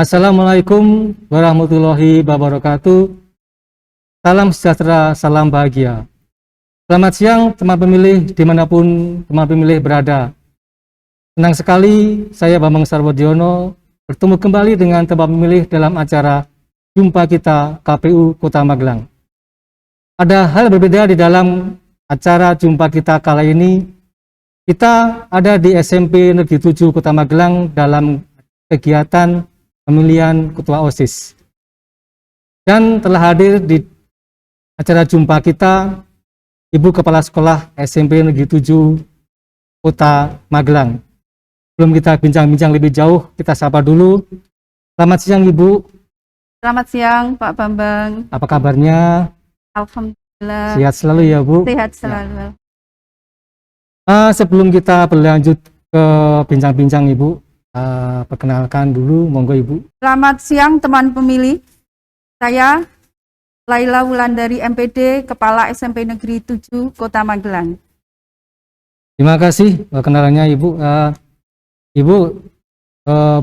Assalamualaikum warahmatullahi wabarakatuh. Salam sejahtera, salam bahagia. Selamat siang teman pemilih dimanapun teman pemilih berada. Senang sekali saya Bambang Sarwodiono bertemu kembali dengan teman pemilih dalam acara Jumpa Kita KPU Kota Magelang. Ada hal berbeda di dalam acara Jumpa Kita kali ini. Kita ada di SMP Negeri 7 Kota Magelang dalam kegiatan pemilihan Ketua OSIS. Dan telah hadir di acara Jumpa Kita Ibu Kepala Sekolah SMP Negeri 7 Kota Magelang. Sebelum kita bincang-bincang lebih jauh, kita sapa dulu. Selamat siang Ibu. Selamat siang Pak Bambang. Apa kabarnya? Alhamdulillah. Sehat selalu ya Bu. Sehat selalu. Sebelum kita berlanjut ke bincang-bincang Ibu, perkenalkan dulu, monggo Ibu. Selamat siang teman pemilih. Saya Laila Wulandari MPD, Kepala SMP Negeri 7 Kota Magelang. Terima kasih kenalannya Ibu. Ibu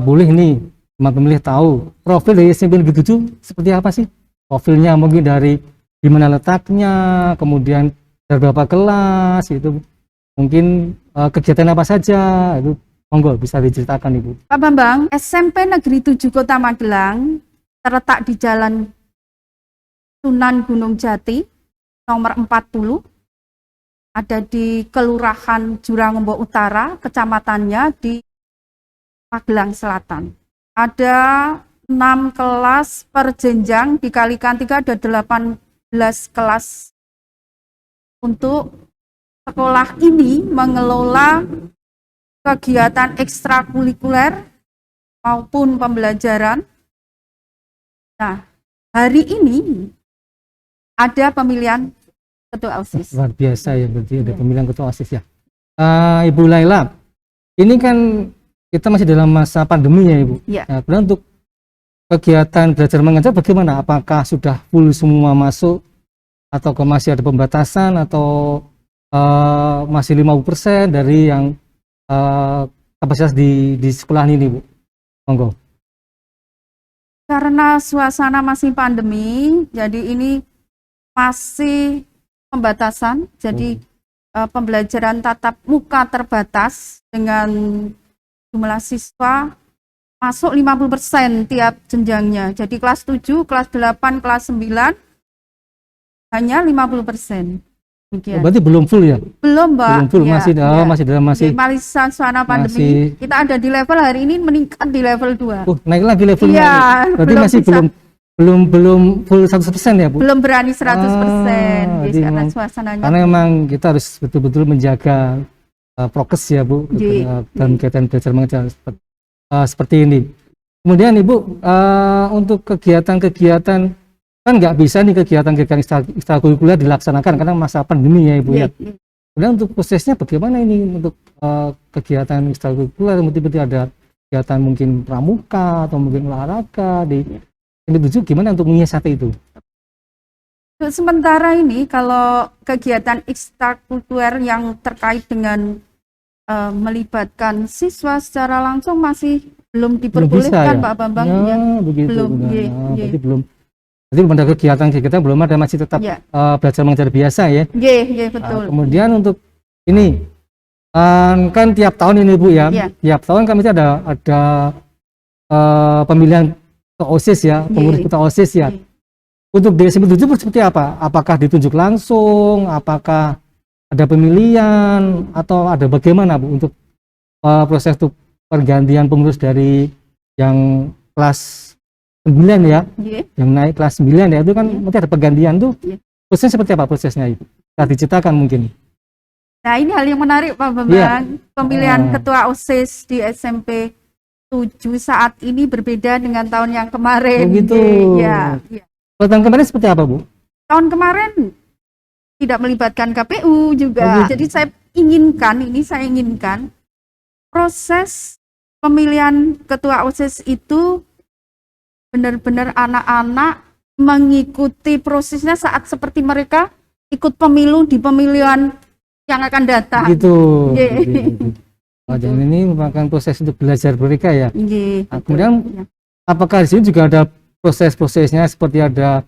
boleh nih teman pemilih tahu profil dari SMP Negeri 7 seperti apa sih? Profilnya mungkin dari di mana letaknya, kemudian dari berapa kelas, itu mungkin kegiatan apa saja, itu monggo bisa diceritakan Ibu. Pak Bambang, SMP Negeri 7 Kota Magelang terletak di Jalan Sunan Gunung Jati nomor 40, ada di Kelurahan Jurangombo Utara, kecamatannya di Magelang Selatan. Ada 6 kelas per jenjang, dikalikan 3 ada 18 kelas. Untuk sekolah ini mengelola kegiatan ekstrakurikuler maupun pembelajaran. Nah, hari ini ada pemilihan ketua OSIS. Luar biasa ya, berarti ada pemilihan ketua OSIS ya. Ibu Laila, ini kan kita masih dalam masa pandemi ya Ibu. Ya. Nah, kemudian untuk kegiatan belajar mengajar bagaimana? Apakah sudah full semua masuk atau masih ada pembatasan atau masih 50% dari yang kapasitas di sekolah ini Bu? Monggo. Karena suasana masih pandemi, jadi ini masih pembatasan. Jadi pembelajaran tatap muka terbatas dengan jumlah siswa masuk 50% tiap jenjangnya. Jadi kelas 7, kelas 8, kelas 9 hanya 50%. Demikian. Berarti belum full ya? Belum, Mbak. Belum full, Ya, masih ya. masih dalam masih. Di suasana pandemi, kita ada di level hari ini meningkat di level 2. Naik lagi levelnya. Iya, berarti masih bisa. belum full 100% ya Bu? Belum berani 100%. Jadi Karena memang, suasananya. karena memang kita harus betul-betul menjaga prokes ya Bu, dalam kegiatan belajar mengajar seperti ini. Kemudian Ibu, untuk kegiatan-kegiatan, kan nggak bisa nih kegiatan-kegiatan ekstrakurikuler dilaksanakan karena masa pandemi ya Ibu ya. Kemudian untuk prosesnya bagaimana ini untuk kegiatan ekstrakurikuler, mungkin ada kegiatan mungkin pramuka atau mungkin olahraga di ini tujuh, gimana untuk menyiasati itu? Untuk sementara ini kalau kegiatan ekstrakurikuler yang terkait dengan melibatkan siswa secara langsung masih belum diperbolehkan, ya? Pak Bambang. Ya, begitu. Belum. Berarti belum. Jadi ada kegiatan belum ada, masih tetap belajar mengajar biasa ya. Betul. Kemudian untuk ini kan tiap tahun ini Bu ya, tiap tahun kami ada pemilihan ketua OSIS ya, pengurus ketua OSIS ya. Untuk di SMP 7 seperti apa? Apakah ditunjuk langsung? Apakah ada pemilihan atau ada bagaimana Bu untuk proses untuk pergantian pengurus dari yang kelas 9 ya, yang naik kelas 9 ya, itu kan nanti ada pergantian tuh. Prosesnya seperti apa prosesnya itu? Bisa diceritakan mungkin. Nah, ini hal yang menarik Pak Bambang. Pemilihan ketua OSIS di SMP 7 saat ini berbeda dengan tahun yang kemarin. Begitu. Kalau tahun kemarin seperti apa Bu? Tahun kemarin tidak melibatkan KPU juga. Jadi saya inginkan proses pemilihan ketua OSIS itu benar-benar anak-anak mengikuti prosesnya saat seperti mereka ikut pemilu di pemilihan yang akan datang. Gitu. Jadi ini merupakan proses untuk belajar mereka ya. Nah, kemudian apakah di sini juga ada proses-prosesnya seperti ada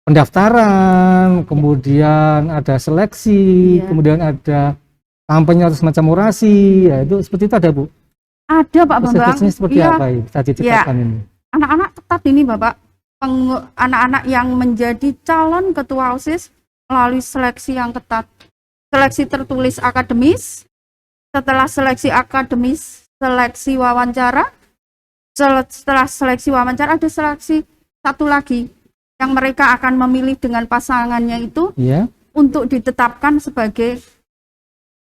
pendaftaran, kemudian ada seleksi, Iya. kemudian ada kampanye atau semacam orasi, ya itu seperti itu ada Bu. Ada Pak Bambang. Proses-prosesnya seperti Iya, apa ini? Bisa diceritakan ini. anak-anak ketat ini Bapak. Anak-anak yang menjadi calon ketua OSIS melalui seleksi yang ketat. Seleksi tertulis akademis, setelah seleksi akademis, seleksi wawancara, setelah seleksi wawancara ada seleksi satu lagi yang mereka akan memilih dengan pasangannya itu Iya. untuk ditetapkan sebagai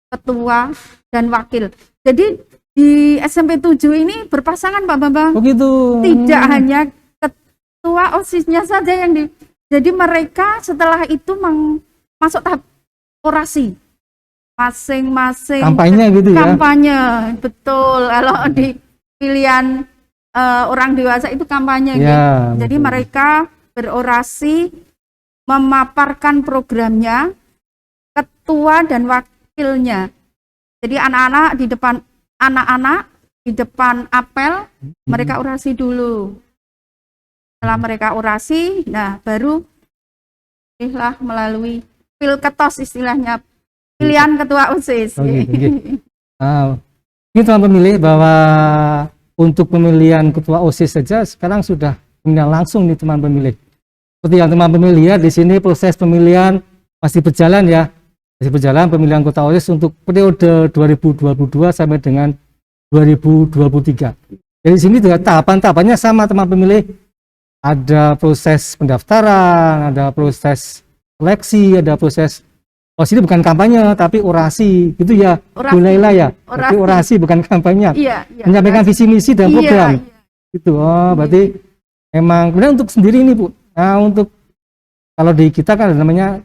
ketua dan wakil. Jadi di SMP 7 ini berpasangan Pak Bambang. Begitu. Tidak hanya ketua OSIS-nya saja yang jadi mereka setelah itu masuk tahap orasi. Masing-masing Kampanye gitu ya. kampanye, betul. Kalau di pilihan orang dewasa itu kampanye. Gitu. Ya, Jadi betul. mereka berorasi, memaparkan programnya, ketua dan wakilnya. Jadi anak-anak di depan apel mereka orasi dulu. Setelah mereka orasi, nah baru melalui pilketos istilahnya, pilihan ketua OSIS. Oh, gitu, gitu. Ini teman pemilih bahwa untuk pemilihan ketua OSIS saja sekarang sudah pemilihan langsung nih teman pemilih. Seperti yang teman pemilih lihat di sini proses pemilihan masih berjalan ya. Masih berjalan pemilihan ketua OSIS untuk periode 2022 sampai dengan 2023. Jadi sini juga tahapan-tahapannya sama teman pemilih. Ada proses pendaftaran, ada proses seleksi, ada proses ini bukan kampanye tapi orasi gitu ya. Orasi. Bu Laila ya. Tapi Orasi. orasi bukan kampanye. Iya, iya. Menyampaikan visi misi dan program. Iya. Gitu. Oh, berarti emang kemudian untuk sendiri ini Bu. Nah, untuk kalau di kita kan ada namanya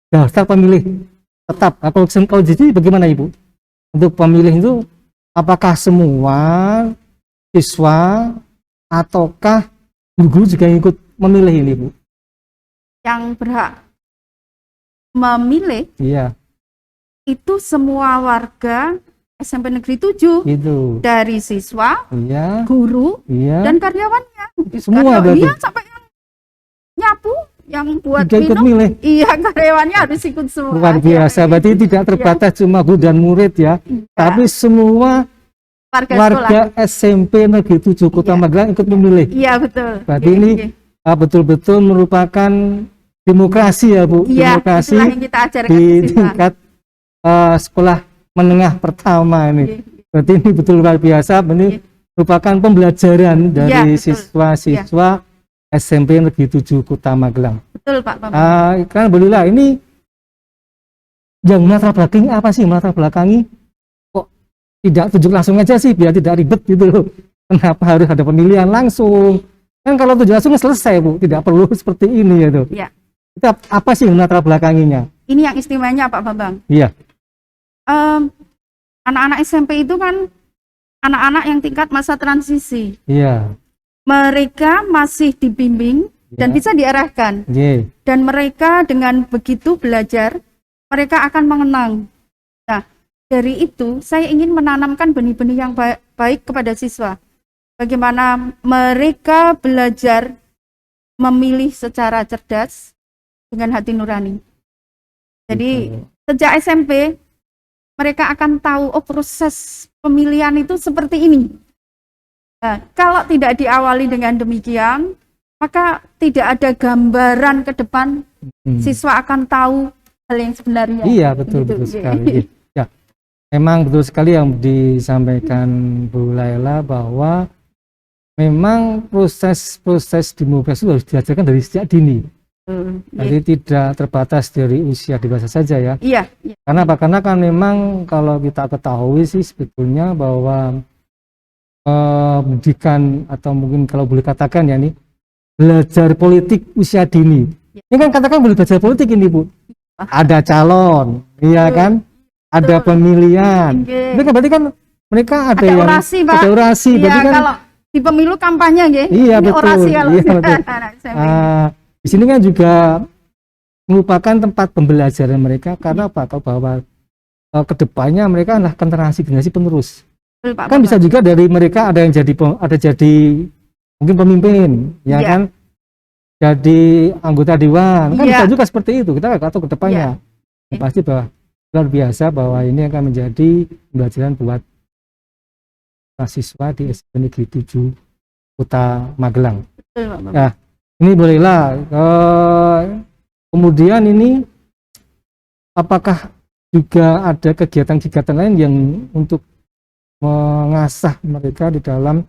daftar pemilih tetap. Nah, kalau jadi bagaimana Ibu? Untuk pemilih itu apakah semua siswa ataukah guru juga ikut memilih ini Bu? Yang berhak memilih Iya, itu semua warga SMP Negeri 7 itu. dari siswa, Iya, guru, iya. dan karyawannya. Semua berarti. Iya, sampai yang nyapu, yang buat Juga ikut minum, milih. iya karyawannya harus ikut semua. Luar biasa, Iya, berarti tidak terbatas cuma guru dan murid ya, tapi semua warga SMP Negeri 7 Kota Iya. Magelang ikut memilih. Iya betul. Berarti Iya, ini iya. betul-betul merupakan demokrasi ya Bu, Iya, demokrasi itulah yang kita ajarkan di ke siswa. tingkat sekolah menengah pertama ini. Iya, Berarti ini betul luar biasa, ini Iya. merupakan pembelajaran dari Iya, betul. siswa-siswa SMP Negeri 7 Kota Magelang. Betul Pak Bambang. Kan bolehlah ini yang melatar belakangi apa sih, melatar belakangi kok tidak tunjuk langsung aja sih biar tidak ribet gitu loh. Kenapa harus ada pemilihan langsung? Kan kalau tunjuk langsung selesai Bu, tidak perlu seperti ini gitu. Iya. Itu apa sih melatar belakanginya? Ini yang istimewanya Pak Bambang. Iya. Anak-anak SMP itu kan anak-anak yang tingkat masa transisi. Iya. Mereka masih dibimbing dan Iya. bisa diarahkan. Iya. Dan mereka dengan begitu belajar, mereka akan mengenang. Nah, dari itu saya ingin menanamkan benih-benih yang baik kepada siswa. Bagaimana mereka belajar memilih secara cerdas dengan hati nurani. Jadi Gitu. sejak SMP mereka akan tahu oh proses pemilihan itu seperti ini. Nah, kalau tidak diawali dengan demikian, maka tidak ada gambaran ke depan siswa akan tahu hal yang sebenarnya. Iya, betul Gitu. betul sekali. Ya. Memang betul sekali yang disampaikan Bu Laila bahwa memang proses demokrasi harus diajarkan dari sejak dini. Jadi tidak terbatas dari usia dewasa saja ya. Iya, iya. Karena apa? Karena kan memang kalau kita ketahui sih sebetulnya bahwa pendidikan atau mungkin kalau boleh katakan ya ini belajar politik usia dini. Ini kan katakan boleh belajar politik ini Bu. Ada calon, iya kan? Ada pemilihan. Oke. Itu kan berarti kan mereka ada yang orasi, Pak. ada orasi. Iya, Berarti kan kalau di pemilu kampanye nggih. Iya, Ini betul. orasi kalau Iya, betul. anak SMP. Di sini kan juga merupakan tempat pembelajaran mereka karena apa? Tahu bahwa kedepannya mereka adalah generasi penerus. Betul, Pak Kan bisa Bambang. juga dari mereka ada yang jadi mungkin pemimpin, ya Iya. kan, jadi anggota dewan, kan Iya. bisa juga seperti itu. Kita nggak tahu ke depannya. Yang pasti bahwa luar biasa bahwa ini akan menjadi pembelajaran buat mahasiswa di SMP Negeri 7 Kota Magelang. Betul, Pak Bambang. Nah, ini bolehlah. Kemudian ini apakah juga ada kegiatan-kegiatan lain yang untuk mengasah mereka di dalam,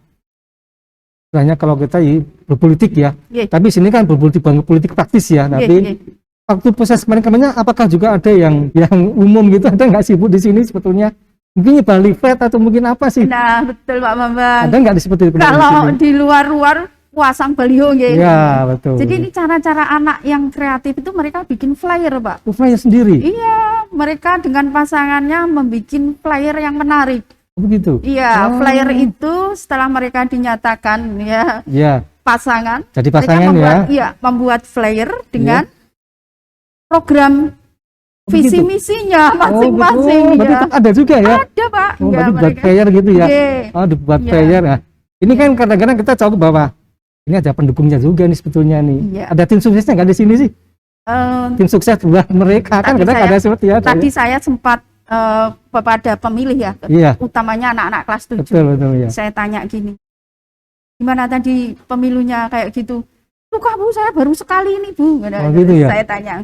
istilahnya kalau kita berpolitik ya, Iya. tapi sini kan berpolitik banget, politik praktis ya, Iya, tapi iya. waktu proses kemarin-kemarinnya apakah juga ada yang umum gitu, ada nggak sih Bu di sini sebetulnya? Mungkin Bali Fed atau mungkin apa sih? Nah, betul Pak Bambang. Ada nggak seperti itu? Kalau di luar-luar pasang baliho nggih. Ya, betul. Jadi ini cara-cara anak yang kreatif itu mereka bikin flyer, Pak. Flyer sendiri. Iya, mereka dengan pasangannya membuat flyer yang menarik. Begitu. Iya, flyer itu setelah mereka dinyatakan ya Ya. pasangan, Jadi mereka pasangan membuat, ya. iya, membuat flyer dengan program visi Begitu. misinya Oh, masing-masing. gitu. Berarti Ya. itu ada juga ya. Ada, Pak. Oh, Iya, berarti buat mereka. player gitu ya. Iya. Oh, dibuat Iya. player. Nah, ini kan kadang-kadang kita tahu bahwa ini ada pendukungnya juga nih sebetulnya nih. Iya. Ada tim suksesnya nggak di sini sih? Eh, Tim sukses buat mereka kan Tadi kadang saya- ada seperti itu. Tadi saya sempat kepada pemilih ya, Iya, utamanya anak-anak kelas 7. betul ya. Saya tanya gini, gimana tadi pemilunya kayak gitu? Suka Bu, saya baru sekali ini Bu. Oh, gitu ya? Saya tanya,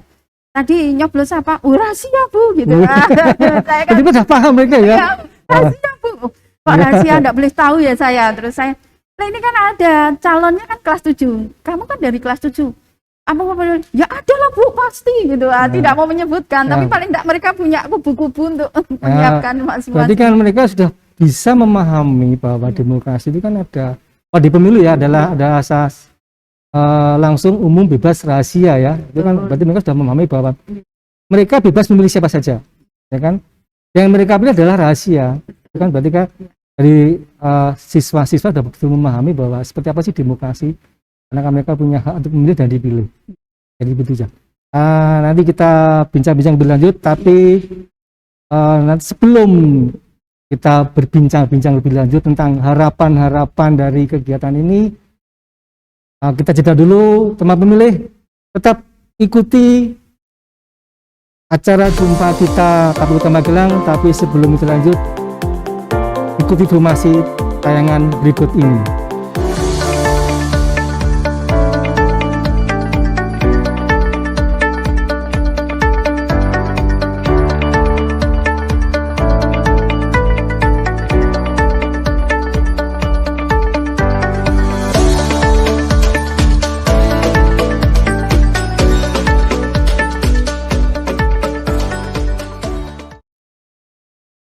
tadi nyoblos apa? Oh, rahasia Bu, gitu. Oh. Saya kan, Jadi udah paham mereka ya. ya, rahasia Bu. Kok rahasia, enggak boleh tahu ya saya. Terus saya, nah ini kan ada calonnya kan kelas 7. Kamu kan dari kelas 7. Apa ya ada lah Bu, pasti gitu. Tidak mau menyebutkan, tapi paling enggak mereka punya kubu-kubu untuk menyiapkan Berarti masing-masing. kan mereka sudah bisa memahami bahwa demokrasi itu kan ada, di pemilu ya ada asas langsung, umum, bebas, rahasia ya. Itu kan berarti mereka sudah memahami bahwa mereka bebas memilih siapa saja, ya kan? Yang mereka pilih adalah rahasia. Itu kan berarti kan dari siswa-siswa sudah betul memahami bahwa seperti apa sih demokrasi, karena mereka punya hak untuk memilih dan dipilih. Jadi begitu ya. Nanti kita bincang-bincang lebih lanjut, tapi nanti sebelum kita berbincang-bincang lebih lanjut tentang harapan-harapan dari kegiatan ini, kita jeda dulu, teman pemilih. Tetap ikuti acara jumpa kita KPU Kota Magelang, tapi sebelum itu lanjut, ikuti informasi tayangan berikut ini.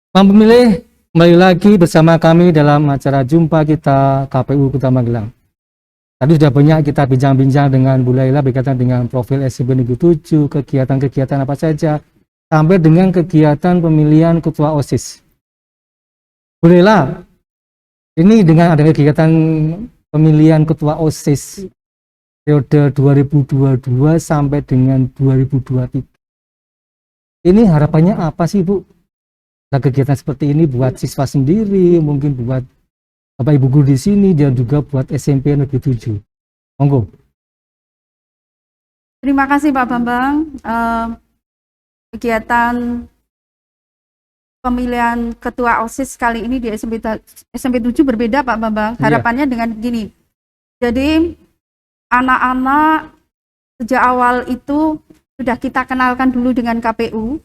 Teman pemilih, kembali lagi bersama kami dalam acara jumpa kita KPU Kota Magelang. Tadi sudah banyak kita bincang-bincang dengan Bu Laila berkaitan dengan profil SMP Negeri 7, kegiatan-kegiatan apa saja, sampai dengan kegiatan pemilihan ketua OSIS. Bu Laila, ini dengan adanya kegiatan pemilihan ketua OSIS periode 2022 sampai dengan 2023. Ini harapannya apa sih Bu? Nah, kegiatan seperti ini buat siswa sendiri, mungkin buat Bapak Ibu guru di sini, dan juga buat SMP Negeri 7. Monggo. Terima kasih Pak Bambang. Kegiatan pemilihan ketua OSIS kali ini di SMP 7 berbeda Pak Bambang. Iya. Harapannya dengan gini. Jadi anak-anak sejak awal itu sudah kita kenalkan dulu dengan KPU,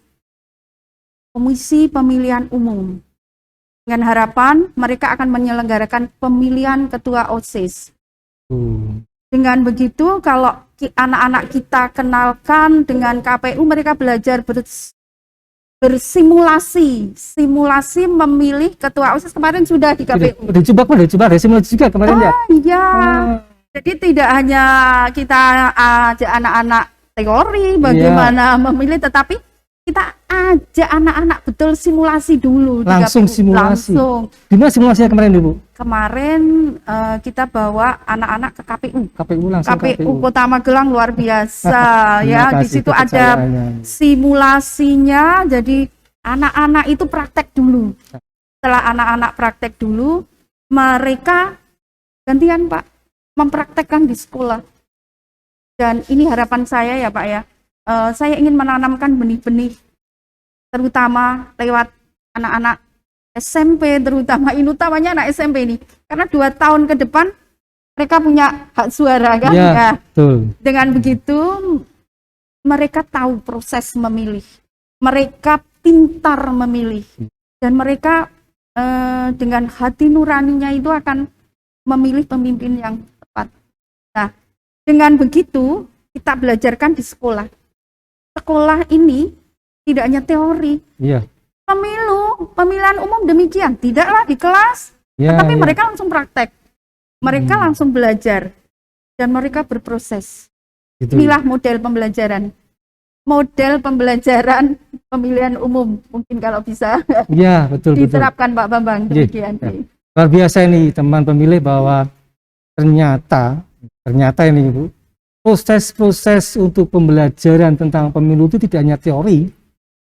Komisi Pemilihan Umum. Dengan harapan mereka akan menyelenggarakan pemilihan ketua OSIS. Dengan begitu, kalau anak-anak kita kenalkan dengan KPU, mereka belajar bersimulasi, simulasi memilih ketua OSIS. Kemarin sudah di KPU. Udah coba simulasi juga kemarin ya. Iya. Jadi tidak hanya kita ajak anak-anak teori bagaimana memilih, tetapi kita ajak anak-anak betul simulasi dulu. Langsung di KPU. simulasi. Langsung. Gimana simulasinya kemarin Ibu? Kemarin kita bawa anak-anak ke KPU. KPU langsung KPU Kota Magelang luar biasa ya. Terima Di kasih situ ada kepercayaannya. simulasinya. Jadi anak-anak itu praktek dulu. Setelah anak-anak praktek dulu, mereka gantian Pak. mempraktekkan di sekolah. Dan ini harapan saya ya Pak ya. Saya ingin menanamkan benih-benih terutama lewat anak-anak SMP, terutama ini utamanya anak SMP ini. Karena 2 tahun ke depan mereka punya hak suara kan. Ya, Ya. betul. Dengan begitu mereka tahu proses memilih. Mereka pintar memilih. Dan mereka dengan hati nuraninya itu akan memilih pemimpin yang tepat. Nah, dengan begitu kita belajarkan di sekolah. Sekolah ini tidak hanya teori. Iya. Pemilihan umum demikian, tidaklah di kelas, Ya, tetapi ya. mereka langsung praktek. Mereka langsung belajar dan mereka berproses. Gitu. Inilah model pembelajaran. Model pembelajaran pemilihan umum mungkin kalau bisa Iya, betul betul. diterapkan Pak Bambang Iya, demikian. ya. Luar biasa ini teman pemilih bahwa ternyata ini Bu, proses-proses untuk pembelajaran tentang pemilu itu tidak hanya teori,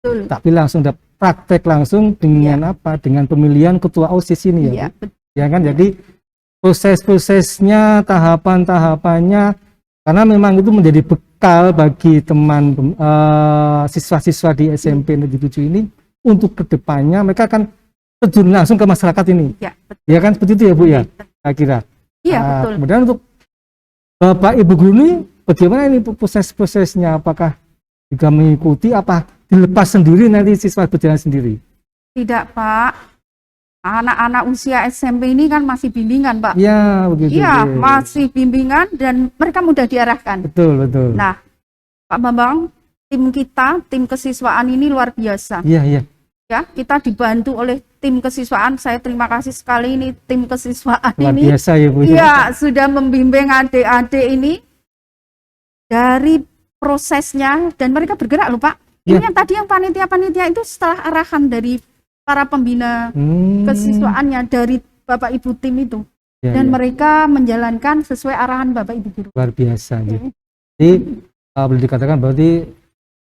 Betul. tapi langsung ada praktek langsung dengan apa? Dengan pemilihan ketua OSIS ini ya. Iya, Bu. Ya kan, jadi proses-prosesnya, tahapan-tahapannya, karena memang itu menjadi bekal bagi teman siswa-siswa di SMP Negeri 7 ini untuk kedepannya mereka akan terjun langsung ke masyarakat ini. Ya, betul. Ya kan seperti itu ya Bu ya, saya kira. Iya, betul. Kemudian untuk Bapak Ibu guru ini bagaimana ini proses-prosesnya? Apakah juga mengikuti, apa dilepas sendiri nanti siswa berjalan sendiri? Tidak Pak. Anak-anak usia SMP ini kan masih bimbingan Pak. Ya begitu. Iya, Bu. masih bimbingan dan mereka mudah diarahkan. Betul betul. Nah, Pak Bambang, tim kita, tim kesiswaan ini luar biasa. Iya iya. Ya, kita dibantu oleh tim kesiswaan. Saya terima kasih sekali ini tim kesiswaan Luar ini. biasa ya Bu. Iya, sudah membimbing adik-adik ini dari prosesnya dan mereka bergerak loh Pak. Ini Ya. yang tadi yang panitia-panitia itu setelah arahan dari para pembina kesiswaannya dari Bapak Ibu tim itu. Ya, Dan ya. mereka menjalankan sesuai arahan Bapak Ibu guru. Luar biasa gitu. Jadi boleh dikatakan berarti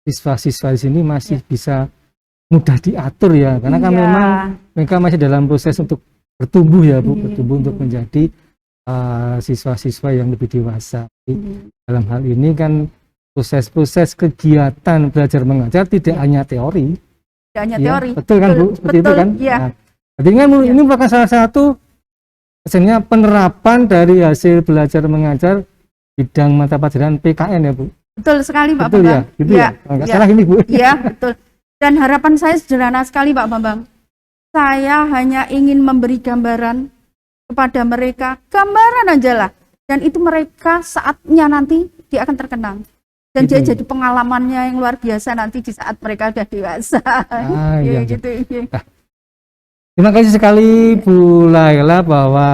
siswa-siswa di sini masih bisa mudah diatur ya, karena kan Iya. memang mereka masih dalam proses untuk bertumbuh ya Bu, Iya. bertumbuh untuk menjadi siswa-siswa yang lebih dewasa. Jadi, Iya. dalam hal ini kan proses-proses kegiatan belajar mengajar tidak hanya teori, Tidak hanya ya, teori. betul kan Bu, seperti itu betul, kan? Iya. Nah, jadi kan Bu, ini merupakan salah satu misalnya penerapan dari hasil belajar mengajar bidang mata pelajaran PKN ya Bu. Betul sekali Pak Betul ya, Bambang. gitu Iya, ya. Kalau nggak iya. salah ini Bu. Iya, betul. Dan harapan saya sederhana sekali Pak Bambang. Saya hanya ingin memberi gambaran kepada mereka, gambaran aja lah. Dan itu mereka saatnya nanti dia akan terkenang. Dan dia Gitu. jadi pengalamannya yang luar biasa nanti di saat mereka udah dewasa. Iya. Gitu. Terima kasih sekali Bu Laila bahwa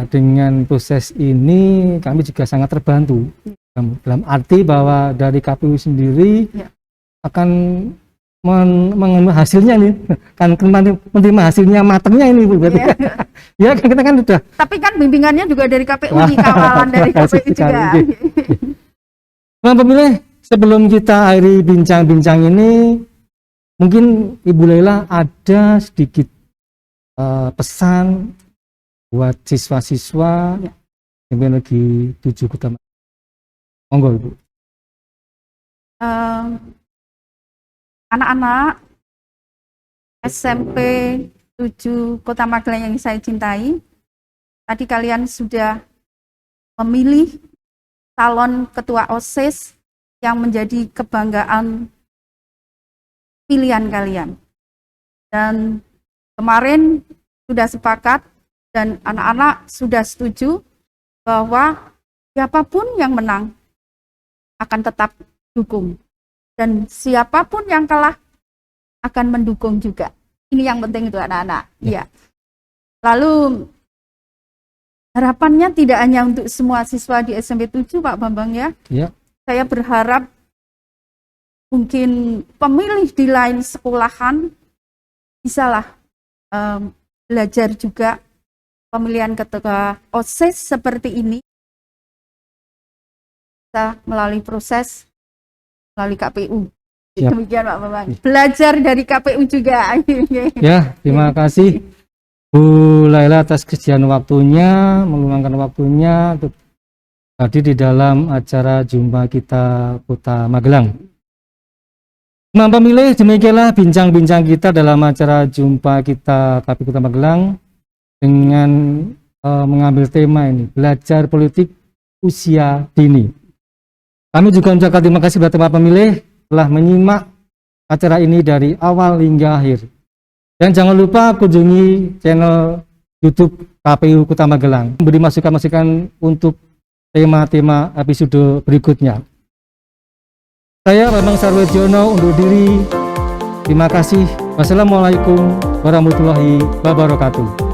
dengan proses ini kami juga sangat terbantu. Dalam arti bahwa dari KPU sendiri Ya. akan mengambil hasilnya nih, kan menerima hasilnya matangnya ini Bu. Berarti. Iya. Ya kan kita kan udah. Tapi kan bimbingannya juga dari KPU, Wah, kawalan dari terima kasih KPU juga. sekali. Teman pemilih, sebelum kita akhiri bincang-bincang ini, mungkin Ibu Laila ada sedikit pesan buat siswa-siswa Ya. yang lagi 7 Kota. Monggo Ibu. Anak-anak SMP 7 Kota Magelang yang saya cintai, tadi kalian sudah memilih calon ketua OSIS yang menjadi kebanggaan pilihan kalian. Dan kemarin sudah sepakat dan anak-anak sudah setuju bahwa siapapun yang menang akan tetap dukung. Dan siapapun yang kalah akan mendukung juga. Ini yang penting itu anak-anak. Iya. Lalu harapannya tidak hanya untuk semua siswa di SMP 7 Pak Bambang ya. Ya. Saya berharap mungkin pemilih di lain sekolahan bisalah belajar juga pemilihan ketua OSIS seperti ini. Bisa melalui proses melalui KPU. Siap. Demikian Pak Bambang. Belajar dari KPU juga. Ya, terima kasih Bu Laila atas kesediaan waktunya, meluangkan waktunya untuk hadir di dalam acara jumpa kita Kota Magelang. Teman pemilih, demikianlah bincang-bincang kita dalam acara jumpa kita KPU Kota Magelang dengan mengambil tema ini, belajar politik usia dini. Kami juga mengucapkan terima kasih kepada teman pemilih telah menyimak acara ini dari awal hingga akhir. Dan jangan lupa kunjungi channel YouTube KPU Kota Magelang, memberi masukan-masukan untuk tema-tema episode berikutnya. Saya Bambang Sarwojono undur diri. Terima kasih. Wassalamualaikum warahmatullahi wabarakatuh.